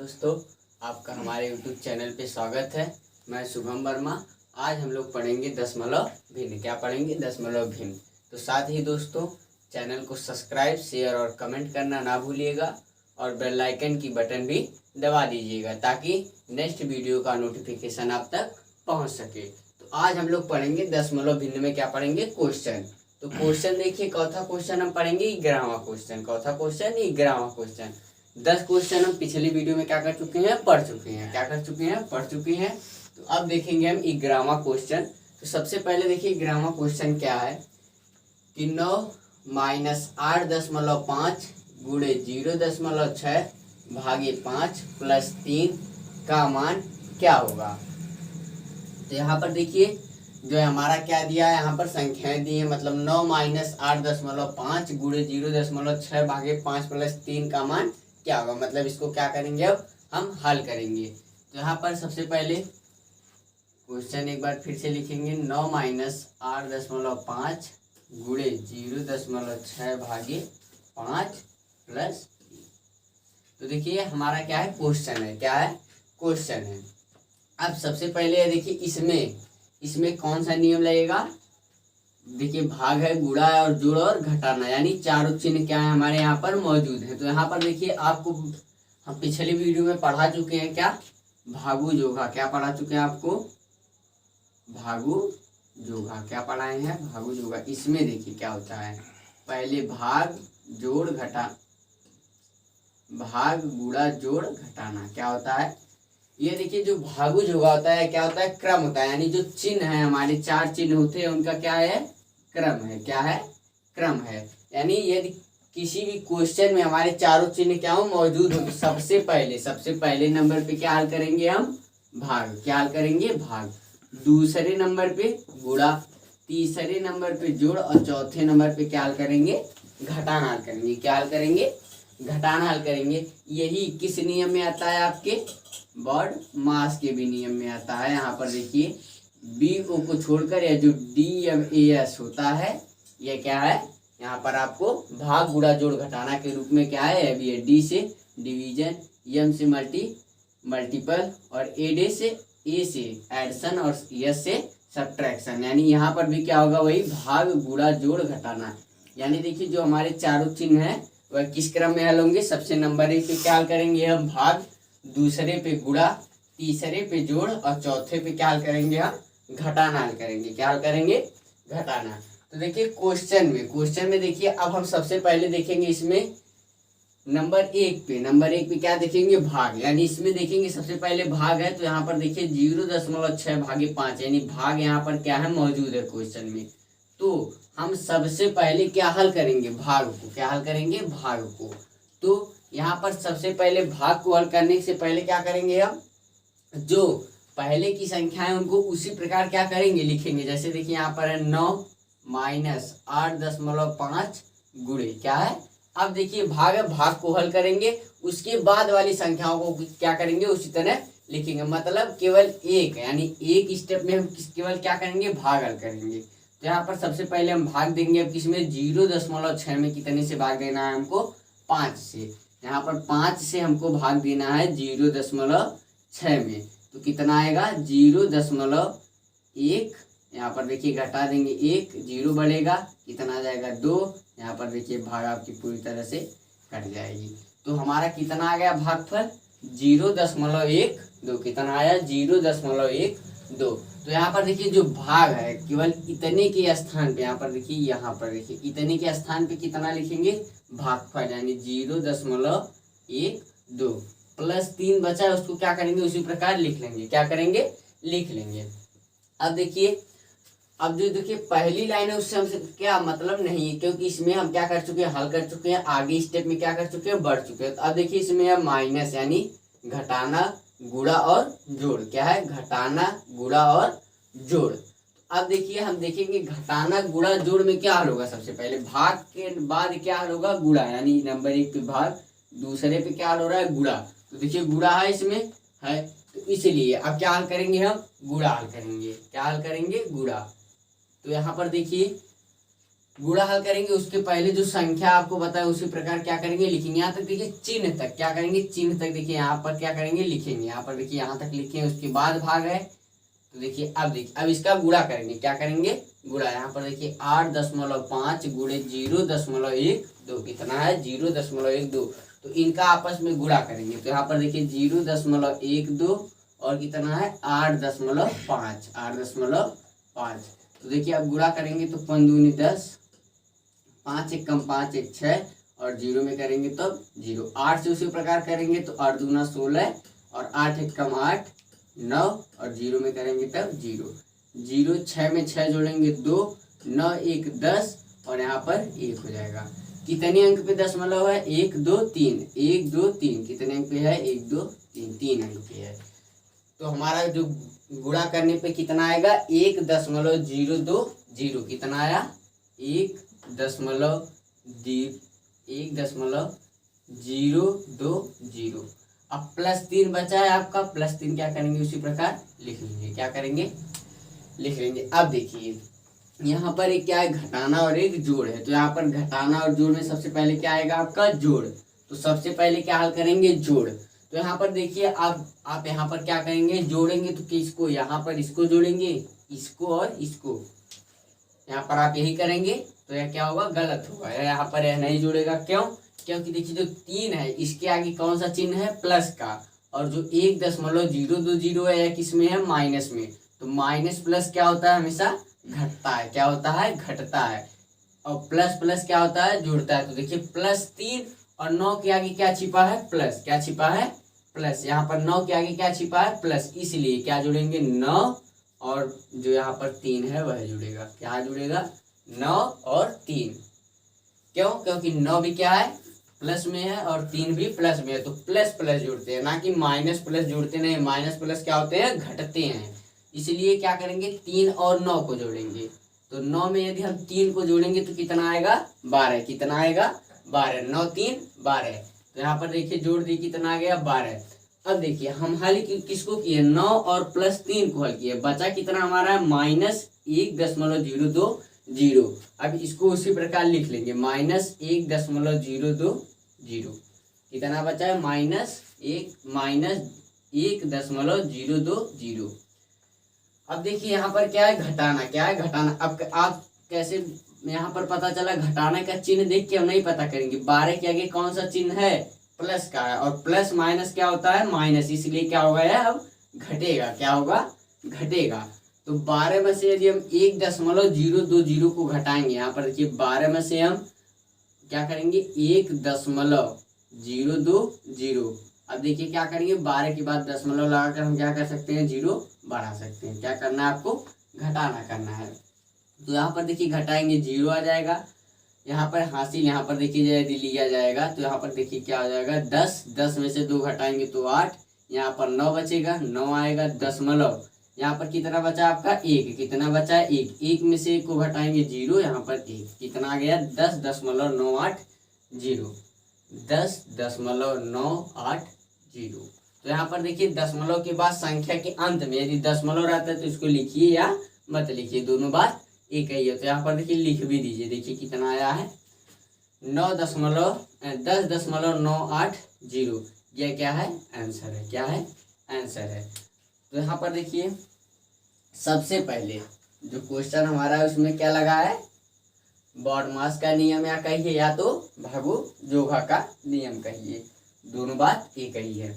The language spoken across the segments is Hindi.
दोस्तों, आपका हमारे YouTube चैनल पे स्वागत है। मैं शुभम वर्मा। आज हम लोग पढ़ेंगे दशमलव भिन्न। क्या पढ़ेंगे? दशमलव भिन्न। तो साथ ही दोस्तों, चैनल को सब्सक्राइब, शेयर और कमेंट करना ना भूलिएगा और बेल आइकन की बटन भी दबा दीजिएगा ताकि नेक्स्ट वीडियो का नोटिफिकेशन आप तक पहुंच सके। तो आज हम लोग पढ़ेंगे दशमलव भिन्न में क्या पढ़ेंगे? क्वेश्चन। तो क्वेश्चन देखिए, चौथा क्वेश्चन हम पढ़ेंगे 11वां क्वेश्चन। चौथा क्वेश्चन 11वां क्वेश्चन। 10 क्वेश्चन हम पिछली वीडियो में क्या कर चुके हैं? पढ़ चुके हैं। क्या कर चुके हैं? पढ़ चुके हैं। तो अब देखेंगे हम 11वां क्वेश्चन। तो सबसे पहले देखिए 11वां क्वेश्चन क्या है कि 9 - 8.5 गुणे 0.6 भागे 5 प्लस 3 का मान क्या होगा? तो यहाँ पर देखिए जो हमारा क्या दिया है, यहाँ पर संख्याएं दी है, मतलब 9 - 8.5 गुणे 0.6 भागे 5 प्लस 3 का मान क्या होगा। मतलब इसको क्या करेंगे, अब हम हल करेंगे। तो यहाँ पर सबसे पहले क्वेश्चन एक बार फिर से लिखेंगे। 9 - 8.5 गुणे 0.6 भागे 5 प्लस 3। तो देखिए हमारा क्या है? क्वेश्चन है। क्या है? क्वेश्चन है। अब सबसे पहले देखिए इसमें कौन सा नियम लगेगा? देखिए भाग है, गुणा है और जोड़ और घटाना, यानी चारों चिन्ह क्या है हमारे यहाँ पर मौजूद है। तो यहाँ पर देखिए आपको हम पिछले वीडियो में पढ़ा चुके हैं क्या? भागु जोगा। क्या पढ़ा चुके हैं आपको? भागु जोगा। क्या पढ़ाए हैं? भागु जोगा। इसमें देखिए क्या होता है, पहले भाग जोड़ घटा, भाग गुणा जोड़ घटाना क्या होता है? ये देखिए जो भागु जोगा होता है क्या होता है? क्रम होता है, यानी जो चिन्ह है हमारे 4 चिन्ह होते हैं उनका क्या है? क्रम है। क्या है? क्रम है। यानी यदि किसी भी क्वेश्चन में हमारे चारों चिन्ह क्या हो? मौजूद हो, तो सबसे पहले नंबर पे क्या हल करेंगे हम? भाग। क्या हल करेंगे? भाग। दूसरे नंबर पे गुणा, तीसरे नंबर पे जोड़ और चौथे नंबर पे क्या हल करेंगे? घटाना हल करेंगे। क्या हल करेंगे? घटाना हल करेंगे। यही किस नियम में आता है? आपके बॉड मास के भी नियम में आता है। यहाँ पर देखिए बी ओ को छोड़कर यह जो डी एम ए एस होता है, यह क्या है? यहाँ पर आपको भाग गुणा जोड़ घटाना के रूप में क्या है? अभी ये डी से डिवीजन, एम से मल्टीपल और ए से एडिशन और एस से सब्ट्रैक्शन। यानी यहाँ पर भी क्या होगा? वही भाग गुणा जोड़ घटाना। यानी देखिए जो हमारे चारों चिन्ह हैं वह किस क्रम में हल होंगे? सबसे नंबर 1 पे क्या हल करेंगे हम? भाग, दूसरे पे गुणा, तीसरे पे जोड़ और चौथे पे क्या हल करेंगे हम? घटाना हल करेंगे। क्या हल करेंगे? घटाना। तो देखिए क्वेश्चन में देखिए अब हम सबसे पहले देखेंगे इसमें नंबर 1 पे क्या देखेंगे? भाग। यानी इसमें देखेंगे सबसे पहले भाग है, तो यहाँ पर देखिए 0.6 भागे 5, यानी भाग यहाँ पर क्या है? मौजूद है क्वेश्चन में। तो हम सबसे पहले क्या हल करेंगे? भाग को। क्या हल करेंगे? भाग को। तो यहाँ पर सबसे पहले भाग को हल करने से पहले क्या करेंगे हम? जो पहले की संख्या है उनको उसी प्रकार क्या करेंगे? लिखेंगे। जैसे देखिए यहाँ पर है 9 - 8.5 गुणे क्या है? अब देखिए भाग है, भाग को हल करेंगे, उसके बाद वाली संख्याओं को क्या करेंगे? उसी तरह लिखेंगे। मतलब केवल एक, यानी एक स्टेप में हम केवल क्या करेंगे? भाग हल करेंगे। तो यहाँ पर सबसे पहले हम भाग देंगे। अब किसमें? 0.6 में कितने से भाग देना है हमको? 5 से। यहाँ पर 5 से हमको भाग देना है 0.6 में, तो कितना आएगा? 0.1। यहाँ पर देखिए घटा देंगे 1, 0 बढ़ेगा, कितना आ जाएगा? 2। यहाँ पर देखिए भाग आपकी पूरी तरह से कट जाएगी। तो हमारा कितना आ गया भागफल? 0.12। कितना आया? 0.12। तो यहाँ पर देखिए जो भाग है केवल इतने के स्थान पे, यहाँ पर देखिए इतने के स्थान पे कितना लिखेंगे? भागफल, यानी 0.12 प्लस 3 बचा है, उसको क्या करेंगे? उसी प्रकार लिख लेंगे। क्या करेंगे? लिख लेंगे। अब देखिए पहली लाइन है उससे हमसे क्या मतलब नहीं है, क्योंकि इसमें हम क्या कर चुके हैं? हल कर चुके हैं। आगे स्टेप में क्या कर चुके हैं? बढ़ चुके हैं। तो अब देखिए इसमें है माइनस, यानी घटाना गुणा और जोड़। क्या है? घटाना गुणा और जोड़। अब देखिए हम देखेंगे घटाना गुणा जोड़ में क्या हल होगा? सबसे पहले भाग के बाद क्या हल होगा? गुणा, यानी नंबर 1 पे भाग, दूसरे पे क्या हल हो रहा है? गुणा। तो देखिए गुणा है इसमें है, तो इसलिए अब क्या हल करेंगे हम? गुणा हल करेंगे। क्या हल करेंगे? गुणा। तो यहाँ पर देखिए गुणा हल करेंगे उसके पहले जो संख्या आपको बताया उसी प्रकार क्या करेंगे लिखेंगे। यहाँ तक देखिए चिन्ह तक क्या करेंगे, चिन्ह तक देखिए यहाँ पर क्या करेंगे लिखेंगे। यहाँ पर देखिए यहाँ तक लिखे, उसके बाद भाग है। तो देखिए अब इसका गुणा करेंगे, क्या करेंगे गुणा। यहाँ पर देखिए 8.5 गुणे 0.12 कितना है 0.12। तो इनका आपस में गुणा करेंगे। तो यहाँ पर देखिए 0.12 और कितना है 8.5। तो देखिए अब गुणा करेंगे तो 5 दूनी 10, 5 एक कम 5 एक 6 और 0 में करेंगे तब 0। 8 से उसी प्रकार करेंगे तो 8 दूना 16 और 8 एक कम 8 9 और 0 में करेंगे तब 0। 0 6 में 6 जोड़ेंगे 2, 9 1 10 और यहाँ पर 1 हो जाएगा। कितने अंक पे दशमलव है 1 2 3, 1 2 3 कितने अंक पे है 1 2 3, 3 अंक पे है। तो हमारा जो गुणा करने पे कितना आएगा 1.020 कितना आया 1.020। अब +3 बचा है आपका, +3 क्या करेंगे उसी प्रकार लिख लेंगे, क्या करेंगे लिख लेंगे। अब देखिए यहाँ पर एक क्या है घटाना और एक जोड़ है। तो यहाँ पर घटाना और जोड़ में सबसे पहले क्या आएगा आपका जोड़। तो सबसे पहले क्या हल करेंगे जोड़। तो यहाँ पर देखिए आप यहाँ पर क्या करेंगे जोड़ेंगे तो किसको, यहाँ पर इसको जोड़ेंगे, इसको और इसको। यहाँ पर आप यही करेंगे तो यह क्या होगा गलत होगा, यहाँ पर यह नहीं जुड़ेगा। क्यों, क्योंकि देखिए जो 3 है इसके आगे कौन सा चिन्ह है प्लस का, और जो 1.020 है यह किस में है माइनस में। तो माइनस प्लस क्या होता है हमेशा घटता है, क्या होता है घटता है। और प्लस प्लस क्या होता है जुड़ता है। तो देखिए +3 और 9 के आगे क्या छिपा है प्लस, क्या छिपा है प्लस। यहाँ पर 9 के आगे क्या छिपा है प्लस, इसलिए क्या जुड़ेंगे 9 और जो यहाँ पर 3 है वह जुड़ेगा, क्या जुड़ेगा 9 और 3। क्यों, क्योंकि 9 भी क्या है प्लस में है और 3 भी प्लस में है। तो प्लस प्लस जुड़ते हैं, ना कि माइनस प्लस जुड़ते नहीं। माइनस प्लस क्या होते हैं घटते हैं। इसलिए क्या करेंगे 3 और 9 को जोड़ेंगे। तो 9 में यदि हम 3 को जोड़ेंगे तो कितना आएगा 12, कितना आएगा 12, 9 3 12। तो यहाँ पर देखिए जोड़ दी कितना आ गया 12। अब देखिए हम हल किसको किए 9 और +3 को हल किए, बचा कितना हमारा -1.020। अब इसको उसी प्रकार लिख लेंगे -1.020। कितना बचा है -1.020। अब देखिए यहाँ पर क्या है घटाना, क्या है घटाना। अब आप कैसे यहाँ पर पता चला घटाने का चिन्ह देख के हम नहीं पता करेंगे। 12 के आगे कौन सा चिन्ह है प्लस का है, और प्लस माइनस क्या होता है माइनस, इसलिए क्या होगा यह अब घटेगा, क्या होगा घटेगा। तो 12 में से यदि हम 1.020 को घटाएंगे, यहाँ पर देखिए 12 में से हम क्या करेंगे 1.020। अब देखिए क्या करेंगे 12 के बाद दशमलव लगाकर हम क्या कर सकते हैं 0 बढ़ा सकते हैं। क्या करना है आपको घटाना करना है। तो यहाँ पर देखिए घटाएंगे 0 आ जाएगा। यहाँ पर हासिल यहाँ पर देखिए यदि लिया जाएगा तो यहाँ पर देखिए क्या हो जाएगा 10 में से 2 घटाएंगे तो 8। यहाँ पर 9 बचेगा, 9 आएगा दशमलव। यहाँ पर कितना बचा आपका 1, कितना बचा है 1, 1 में से 1 को घटाएंगे 0, यहाँ पर 1 कितना आ गया 10.980, 10.980। तो यहाँ पर देखिए दशमलव के बाद संख्या के अंत में यदि दशमलव रहता है तो इसको लिखिए या मत लिखिए, दोनों बात एक ही है। तो यहाँ पर देखिए लिख भी दीजिए, देखिए कितना आया है 10.980। यह क्या है आंसर है, क्या है आंसर है। तो यहाँ पर देखिए सबसे पहले जो क्वेश्चन हमारा है उसमें क्या लगा है बॉडमास का नियम या कहिए या तो भागो जोगा का नियम कहिए, दोनों बात एक ही है।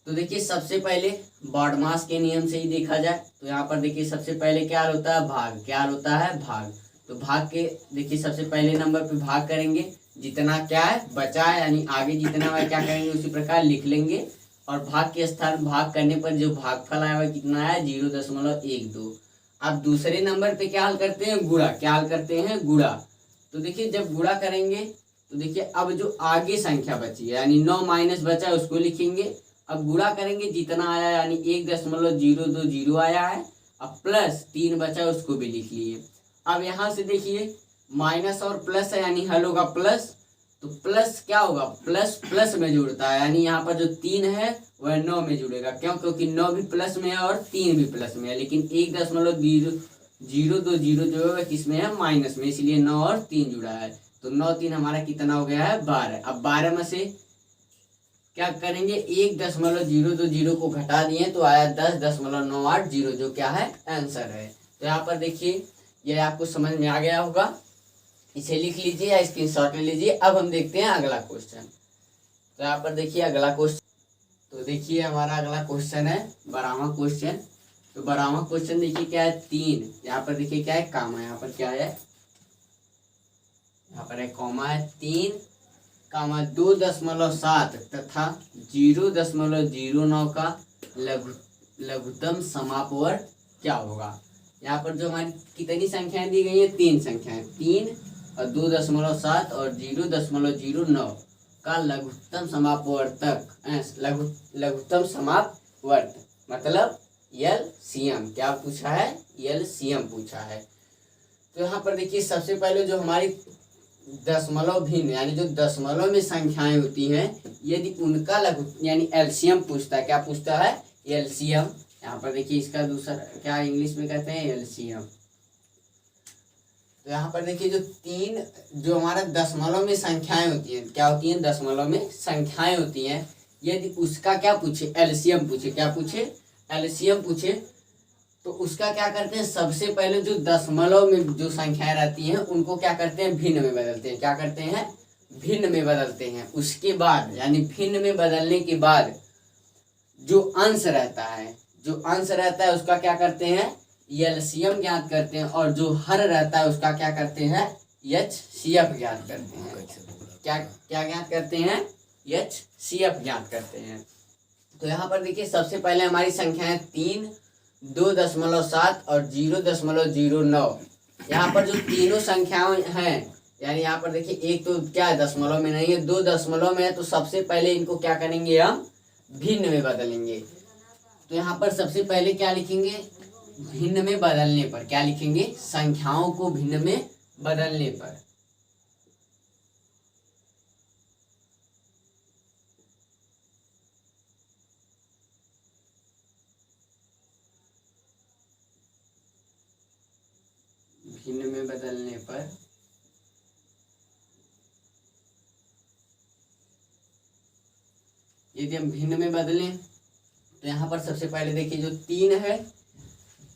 तो देखिए सबसे पहले बॉडमास के नियम से ही देखा जाए तो यहाँ पर देखिए सबसे पहले क्या होता है भाग, क्या होता है भाग। तो भाग के देखिए सबसे पहले नंबर पे भाग करेंगे, जितना क्या है बचा है यानी आगे जितना है क्या करेंगे उसी प्रकार लिख लेंगे, और भाग के स्थान भाग करने पर जो भागफल आया हुआ कितना है 0.12। अब दूसरे नंबर पे क्या हल करते हैं गुणा, क्या हल करते हैं गुणा। तो देखिए जब गुणा करेंगे तो देखिए अब जो आगे संख्या बची है यानी 9 माइनस बचा है उसको लिखेंगे। अब गुणा करेंगे जितना आया यानी 1.020 आया है, अब +3 बचा है उसको भी लिख लिए। अब यहाँ से देखिए माइनस और प्लस है यानी हल होगा प्लस, तो प्लस क्या होगा प्लस प्लस में जुड़ता है यानी यहाँ पर जो 3 है वह 9 में जुड़ेगा। क्यों, क्योंकि 9 भी प्लस में है और 3 भी प्लस में है, लेकिन जीरो दो जीरो जो है किसमें है, माइनस में, इसलिए 9 और 3 जुड़ा है। तो 9 3 हमारा कितना हो गया है, 12। अब 12 में से क्या करेंगे, 1.020 को घटा दिए तो आया 10.980, जो क्या है, आंसर है। तो यहाँ पर देखिए ये आपको समझ में आ गया होगा, इसे लिख लीजिए या स्क्रीनशॉट ले लीजिए। अब हम देखते हैं अगला क्वेश्चन। तो यहाँ पर देखिए अगला क्वेश्चन, तो देखिए हमारा अगला क्वेश्चन है 12वां क्वेश्चन। तो 12वां क्वेश्चन देखिए क्या है, 3, यहाँ पर देखिए क्या है, कामा, यहाँ पर क्या है, यहाँ पर है कॉमा है, 3 कामा 2.7 तथा 0.09 का लघुत्तम समापवर्ग क्या होगा। यहाँ पर जो हमारी कितनी संख्याएं दी गई है, 3 संख्याएं, 3 और 2.7 और 0.09 का लघुत्तम समापवर्तक, लघुत्तम समापवर्त मतलब LCM क्या पूछा है, LCM पूछा है। तो यहाँ पर देखिए सबसे पहले जो हमारी दशमलव भिन्न यानी जो दशमलव में संख्याएं होती हैं, यदि उनका लघु यानी LCM पूछता है, क्या पूछता है, LCM। यहाँ पर देखिए इसका दूसरा क्या इंग्लिश में कहते हैं, LCM। तो यहाँ पर देखिए जो 3 जो हमारा दशमलव में संख्याएं होती हैं, क्या होती हैं, दशमलव में संख्याएं होती हैं, यदि उसका क्या पूछे, LCM पूछे, क्या पूछे, LCM पूछे, तो उसका क्या करते हैं, सबसे पहले जो दशमलव में जो संख्याएं रहती हैं उनको क्या करते हैं, भिन्न में बदलते हैं, क्या करते हैं, भिन्न में बदलते हैं। उसके बाद यानी भिन्न में बदलने के बाद जो अंश रहता है, जो अंश रहता है उसका क्या करते हैं, LCM ज्ञात करते हैं, और जो हर रहता है उसका क्या करते हैं, HCF ज्ञात करते हैं। क्या क्या ज्ञात करते हैं, HCF ज्ञात करते हैं। तो यहाँ पर देखिए सबसे पहले हमारी संख्याएं 3, 2.7 और 0.09। यहाँ पर जो तीनों संख्याएं हैं, यानी यहाँ पर देखिए एक तो क्या है, दशमलव में नहीं है, 2 दशमलव में है, तो सबसे पहले इनको क्या करेंगे, हम भिन्न में बदलेंगे। तो यहाँ पर सबसे पहले क्या लिखेंगे, भिन्न में बदलने पर क्या लिखेंगे, संख्याओं को भिन्न में बदलने पर। भिन्न में बदलने पर यदि हम भिन्न में बदलें तो यहाँ पर सबसे पहले देखिए जो 3 है,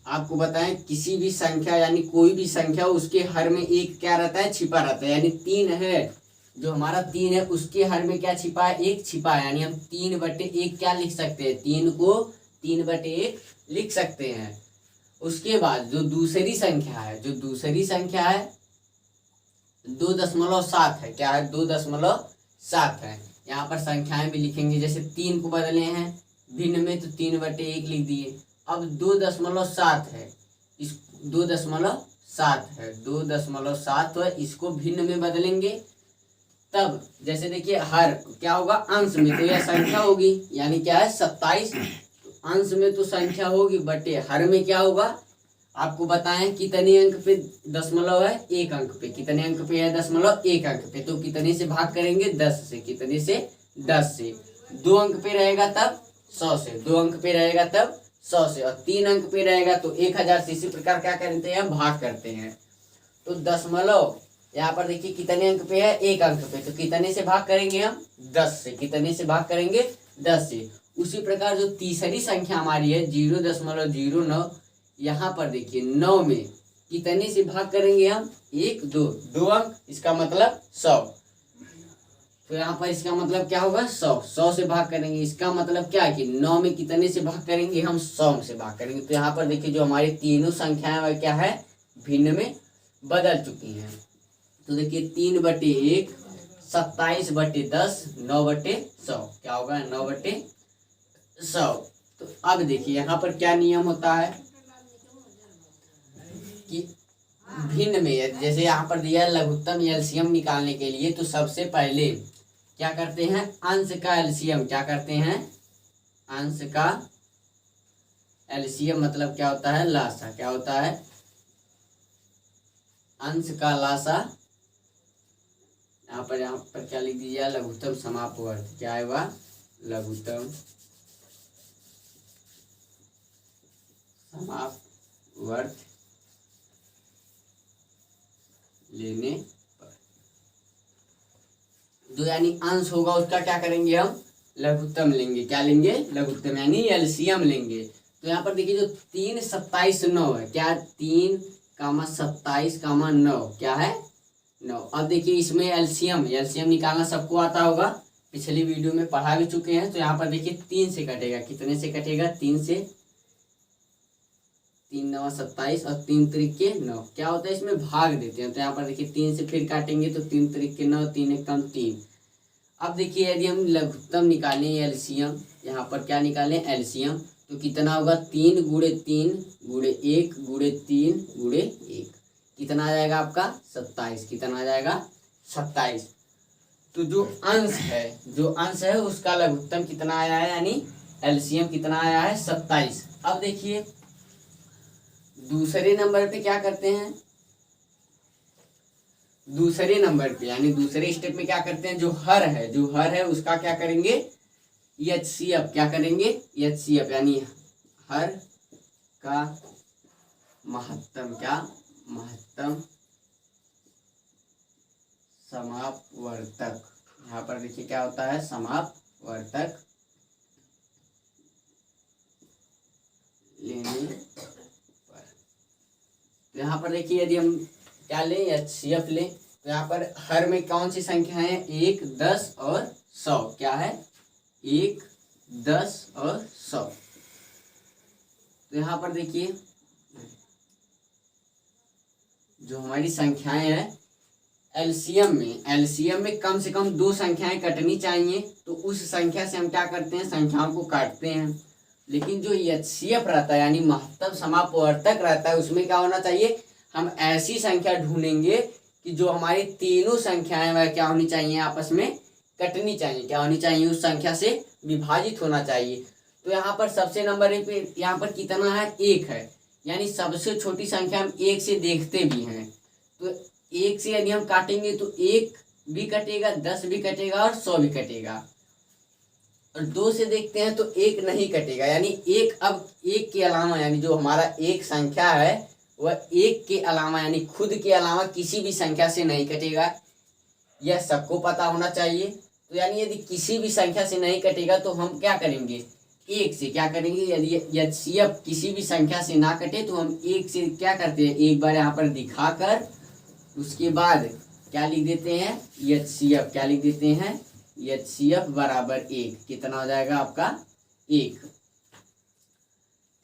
आपको बताएं किसी भी संख्या यानी कोई भी संख्या उसके हर में एक क्या रहता है, छिपा रहता है। यानी 3 है, जो हमारा 3 है उसके हर में क्या छिपा है, एक छिपा है, यानी हम 3/1 क्या लिख सकते हैं, 3 को 3/1 लिख सकते हैं। उसके बाद जो दूसरी संख्या है, जो दूसरी संख्या है 2.7 है, क्या है, 2.7 है। यहाँ पर संख्याएं भी लिखेंगे, जैसे 3 को बदले हैं भिन्न में तो 3/1 लिख दिए। अब 2.7 है, इस 2.7 है, 2.7 है, इसको भिन्न में बदलेंगे। तब जैसे देखिए हर क्या होगा, अंश में तो यह संख्या होगी, यानी क्या है 27, अंश में तो संख्या होगी, बटे हर में क्या होगा, आपको बताएं कितने अंक पे दशमलव है, 1 अंक पे, कितने अंक पे है दशमलव, 1 अंक पे, तो कितने से भाग करेंगे, 10 से, कितने से, 10 से। 2 अंक पे रहेगा तब 100 से, 2 अंक पे रहेगा तब 100 से, और 3 अंक पे रहेगा तो 1000 से। इसी प्रकार क्या करते हैं, भाग करते हैं। तो दशमलव यहाँ पर देखिए कितने अंक पे है, 1 अंक पे, तो कितने से भाग करेंगे हम, 10 से, कितने से भाग करेंगे, 10 से। उसी प्रकार जो तीसरी संख्या हमारी है 0.09, यहाँ पर देखिए 9 में कितने से भाग करेंगे हम, 1 2 अंक, इसका मतलब 100। तो यहाँ पर इसका मतलब क्या होगा, 100 से भाग करेंगे, इसका मतलब क्या है कि 9 में कितने से भाग करेंगे हम, 100 से भाग करेंगे। तो यहाँ पर देखिए जो हमारी तीनों संख्याएं वह क्या है, भिन्न में बदल चुकी हैं। तो देखिए 3/1, 27/10, 9/100, क्या होगा 9/100। तो अब देखिए यहाँ पर क्या नियम होता है कि भिन्न में, जैसे यहाँ पर दिया लघुत्तम LCM निकालने के लिए, तो सबसे पहले क्या करते हैं, अंश का LCM, क्या करते हैं, अंश का LCM मतलब क्या होता है, लासा, क्या होता है, अंश का लासा। यहाँ पर क्या लिख दीजिए, लघुत्तम समापवर्त, क्या है वह, लघुत्तम समापवर्त लेने पर। जो यानी अंश होगा उसका क्या करेंगे हम, लघुत्तम लेंगे। क्या लेंगे, लघुत्तम यानी एलसीएम लेंगे। तो यहाँ पर देखिए जो 3, 27, 9 है, क्या 3, 27, 9 क्या है 9। अब देखिए इसमें एलसीएम निकालना सबको आता होगा, पिछली वीडियो में पढ़ा भी चुके हैं। तो यहाँ पर देखिए 3 से कटेगा, कितने से कटेगा, 3 से। 3 9 27 और 3 त्रिक 9, क्या होता है इसमें भाग देते हैं। तो यहाँ पर देखिए 3 से फिर काटेंगे तो 3 त्रिक 9, 3 एक कम 3। अब देखिए यदि हम लघुत्तम निकालें एलसीएम, यहाँ पर क्या निकालें एलसीएम, तो कितना होगा 3 गुणे 3 गुणे 1 गुणे 3 गुणे 1, कितना आ जाएगा आपका 27। कितना आ जाएगा 27। तो जो अंश है उसका लघुत्तम कितना आया है, यानी एलसीएम कितना आया है 27। अब देखिए दूसरे नंबर पे क्या करते हैं, दूसरे नंबर पे यानी दूसरे स्टेप में क्या करते हैं, जो हर है उसका क्या करेंगे, एचसीएफ। क्या करेंगे, एचसीएफ यानी हर का महत्तम, क्या महत्तम समापवर्तक। यहाँ पर देखिए क्या होता है, समापवर्तक लेने पर। तो यहाँ पर देखिए यदि हम क्या लें, एचसीएफ लें, तो यहाँ पर हर में कौन सी संख्या है, 1, 10 और 100। क्या है 1, 10 और 100। तो यहाँ पर देखिए जो हमारी संख्याएं हैं एलसीएम में कम से कम 2 संख्याएं कटनी चाहिए। तो उस संख्या से हम क्या करते हैं, संख्याओं को काटते हैं। लेकिन जो एचसीएफ रहता है यानी महत्तम समापवर्तक रहता है, उसमें क्या होना चाहिए, हम ऐसी संख्या ढूंढेंगे कि जो हमारी तीनों संख्याएं वह क्या होनी चाहिए, आपस में कटनी चाहिए। क्या होनी चाहिए, उस संख्या से विभाजित होना चाहिए। तो यहाँ पर सबसे नंबर 1 पे यहाँ पर कितना है, 1 है, यानी सबसे छोटी संख्या हम 1 से देखते भी हैं। तो 1 से यदि हम काटेंगे तो 1 भी कटेगा, 10 भी कटेगा और 100 भी कटेगा। और 2 से देखते हैं तो 1 नहीं कटेगा, यानी 1 अब 1 के अलावा यानी जो हमारा एक संख्या है वह 1 के अलावा यानी खुद के अलावा किसी भी संख्या से नहीं कटेगा। यह सबको पता होना चाहिए। तो यानी यदि किसी भी संख्या से नहीं कटेगा तो हम क्या करेंगे, 1 से क्या करेंगे, यदि एचसीएफ किसी भी संख्या से ना कटे तो हम 1 से क्या करते हैं, एक बार यहाँ पर दिखाकर उसके बाद क्या लिख देते हैं, एचसीएफ। क्या लिख देते हैं, एचसीएफ बराबर 1। कितना हो जाएगा आपका 1,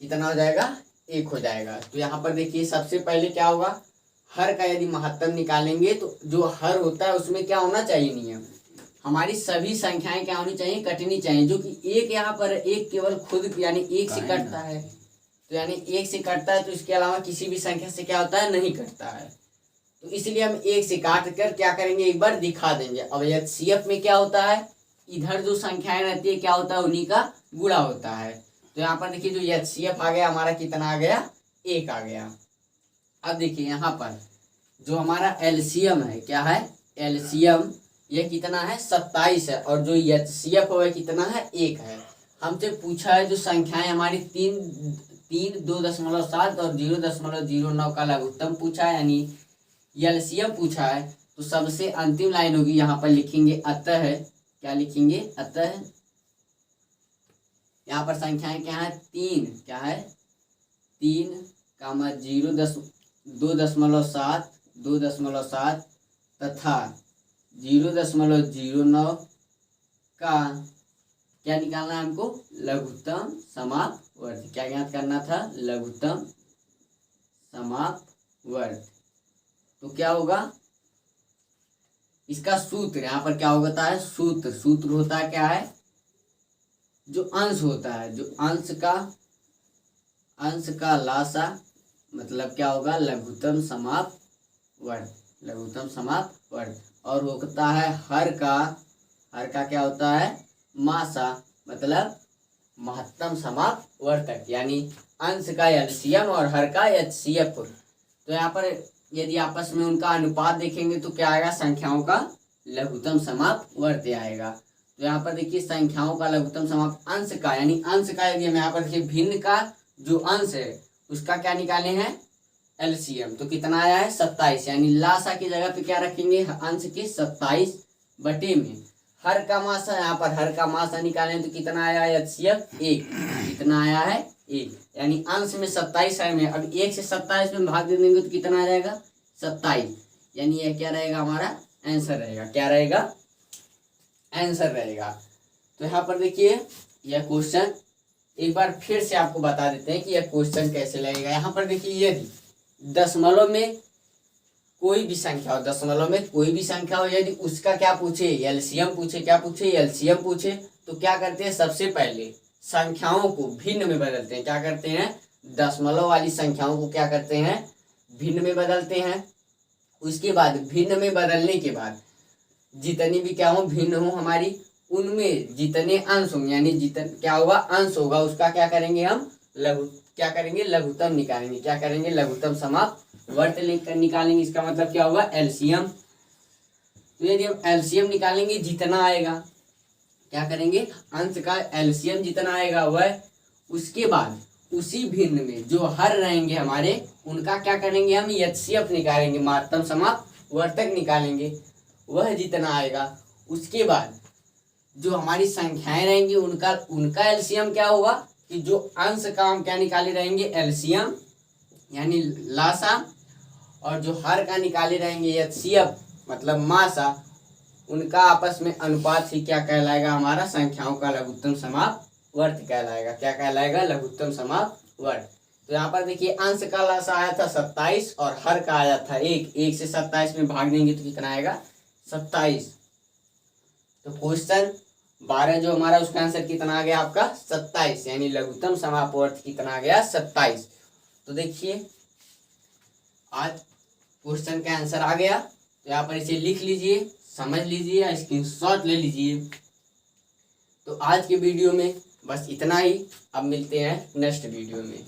कितना हो जाएगा 1 हो जाएगा। तो यहाँ पर देखिए सबसे पहले क्या होगा, हर का यदि महत्तम निकालेंगे तो जो हर होता है उसमें क्या होना चाहिए नियम, हमारी सभी संख्याएं क्या होनी चाहिए, कटनी चाहिए। जो कि 1 यहाँ पर 1 केवल खुद यानी 1 से कटता है। तो यानी 1 से कटता है तो इसके अलावा किसी भी संख्या से क्या होता है, नहीं कटता है। तो इसलिए हम 1 से काट कर क्या करेंगे, एक बार दिखा देंगे। अब एचसीएफ में क्या होता है, इधर जो संख्याएं रहती है क्या होता है, उन्हीं का गुणा होता है। तो यहाँ पर देखिए जो एचसीएफ आ गया हमारा, कितना आ गया, 1 आ गया। अब देखिए यहाँ पर जो हमारा एलसीएम है, क्या है एलसीएम, ये कितना है 27 है, और जो एचसीएफ है कितना है 1 है। हमसे पूछा है जो संख्याएं हमारी 3, 2.7 और 0.09 का लघुत्तम पूछा है, यानी एलसीएम पूछा है। तो सबसे अंतिम लाइन होगी, यहाँ पर लिखेंगे अतः, क्या लिखेंगे, अतः यहाँ पर संख्याएं क्या है, 3, क्या है 3, 2.7 तथा 0.09 का क्या निकालना है हमको, लघुत्तम समापवर्ती। क्या ज्ञात करना था, लघुत्तम समापवर्ती। तो क्या होगा, इसका सूत्र यहाँ पर क्या होता है, सूत्र होता है क्या है, जो अंश होता है, जो अंश का लासा, मतलब क्या होगा, लघुत्तम समापवर्ती, लघुत्तम समापवर्ती। और होता है हर का क्या होता है, मासा, मतलब महत्तम समापवर्तक, यानी अंश का एलसीएम और हर का एचसीएफ। तो यहाँ पर यदि आपस में उनका अनुपात देखेंगे तो क्या आएगा, संख्याओं का लघुत्तम समापवर्ती आएगा। तो यहाँ पर देखिए संख्याओं का लघुत्तम समाप, अंश का यानी अंश का, यदि हम यहाँ पर देखिए भिन्न का जो अंश है उसका क्या निकाले हैं, एलसीएम। तो कितना आया है 27, यानी लासा की जगह पे क्या रखेंगे अंश के 27 बटे में हर का मासा, यहाँ पर हर का मासा निकालें तो कितना आया है एचसीएफ 1, कितना आया है 1, यानी अंश में 27 है में अब 1 से 27 में भाग दे देंगे तो कितना आ जाएगा 27, यानी यह क्या रहेगा हमारा आंसर रहेगा, क्या रहेगा आंसर रहेगा। तो यहाँ पर देखिए यह क्वेश्चन एक बार फिर से आपको बता देते हैं कि यह क्वेश्चन कैसे लगेगा। यहाँ पर देखिए यदि दशमलव में कोई भी संख्या हो, दशमलव में कोई भी संख्या हो, यदि उसका क्या पूछे एलसीएम पूछे, क्या पूछे एलसीएम पूछे, तो क्या करते हैं सबसे पहले संख्याओं को भिन्न में बदलते हैं। क्या करते हैं दशमलव वाली संख्याओं को क्या करते हैं भिन्न में बदलते हैं। उसके बाद भिन्न में बदलने के बाद जितनी भी क्या हो भिन्न हो हमारी, उनमें जितने अंश होंगे यानी जितने क्या होगा अंश होगा उसका क्या करेंगे हम क्या करेंगे लघुत्तम निकालेंगे। क्या करेंगे लघुत्तम समापवर्त निकालेंगे। इसका मतलब क्या होगा एलसीएम। तो यदि हम एलसीएम निकालेंगे जितना आएगा, क्या करेंगे अंश का एलसीएम जितना आएगा वह, उसके बाद उसी भिन्न में जो हर रहेंगे हमारे उनका क्या करेंगे हम एचसीएफ निकालेंगे, महत्तम समापवर्तक निकालेंगे, वह जितना आएगा। उसके बाद जो हमारी संख्याएं रहेंगी उनका एलसीएम क्या होगा कि जो अंश का हम क्या निकाले रहेंगे एलसीएम यानी लासा, और जो हर का निकाले रहेंगे एचसीएफ मतलब मासा, उनका आपस में अनुपात ही क्या कहलाएगा हमारा संख्याओं का लघुत्तम समापवर्त कहलाएगा। क्या कहलाएगा लघुत्तम समापवर्त। तो यहाँ पर देखिए अंश का लासा आया था 27 और हर का आया था 1 से 27 में भाग देंगे तो कितना आएगा 27। तो क्वेश्चन 12 जो हमारा उसका आंसर कितना आ गया आपका 27, यानी लघुत्तम समापवर्त कितना आ गया 27। तो देखिए आज क्वेश्चन का आंसर आ गया। तो यहाँ पर इसे लिख लीजिए, समझ लीजिए, स्क्रीनशॉट ले लीजिए। तो आज के वीडियो में बस इतना ही, अब मिलते हैं नेक्स्ट वीडियो में।